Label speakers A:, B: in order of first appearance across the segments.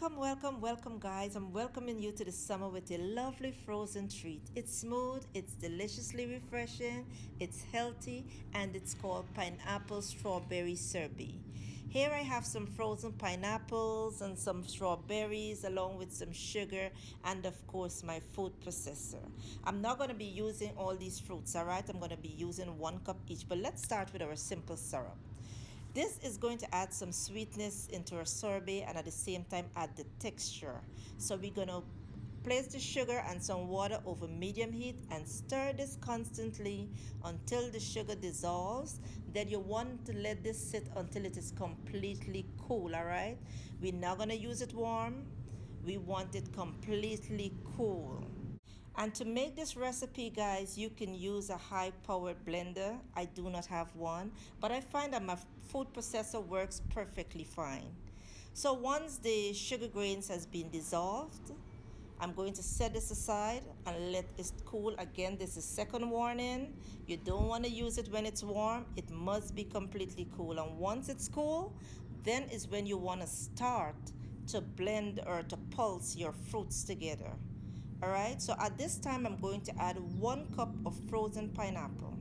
A: Welcome guys. I'm welcoming you to the summer with a lovely frozen treat. It's smooth, it's deliciously refreshing, it's healthy, and it's called pineapple strawberry sorbet. Here I have some frozen pineapples and some strawberries along with some sugar and of course my food processor. I'm not going to be using all these fruits, alright? I'm going to be using 1 cup each, but let's start with our simple syrup. This is going to add some sweetness into our sorbet and at the same time add the texture. So we're going to place the sugar and some water over medium heat and stir this constantly until the sugar dissolves. Then you want to let this sit until it is completely cool, all right? We're not going to use it warm. We want it completely cool. And to make this recipe, guys, you can use a high-powered blender. I do not have one, but I find that my food processor works perfectly fine. So once the sugar grains has been dissolved, I'm going to set this aside and let it cool. Again, this is second warning. You don't want to use it when it's warm. It must be completely cool. And once it's cool, then is when you want to start to blend or to pulse your fruits together. All right, so at this time I'm going to add 1 cup of frozen pineapple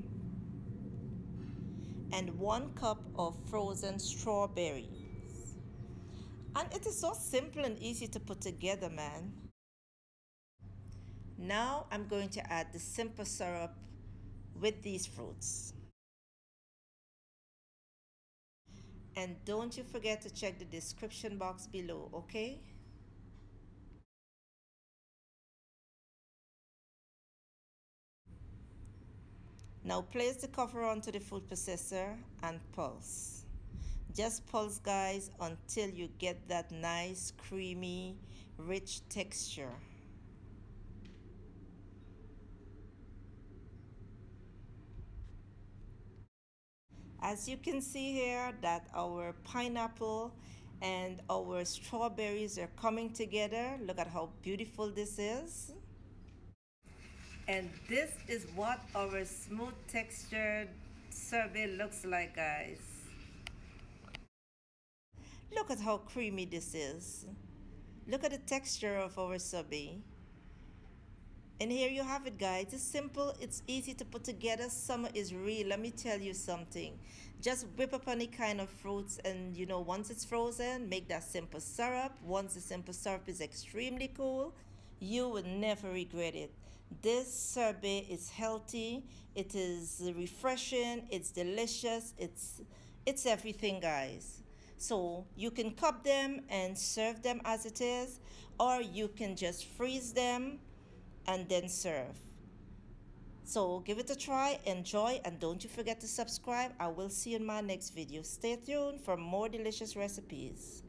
A: and 1 cup of frozen strawberries. And it is so simple and easy to put together, man. Now I'm going to add the simple syrup with these fruits. And don't you forget to check the description box below, okay? Now place the cover onto the food processor and pulse. Just pulse, guys, until you get that nice, creamy, rich texture. As you can see here that our pineapple and our strawberries are coming together. Look at how beautiful this is. And this is what our smooth textured sorbet looks like, guys. Look at how creamy this is. Look at the texture of our sorbet. And here you have it, guys. It's simple, it's easy to put together. Summer is real. Let me tell you something. Just whip up any kind of fruits and once it's frozen, make that simple syrup. Once the simple syrup is extremely cool, you will never regret it. This sorbet is healthy, it is refreshing, it's delicious, it's everything, guys. So you can cup them and serve them as it is, or you can just freeze them and then serve. So give it a try, enjoy, and don't you forget to subscribe. I will see you in my next video. Stay tuned for more delicious recipes.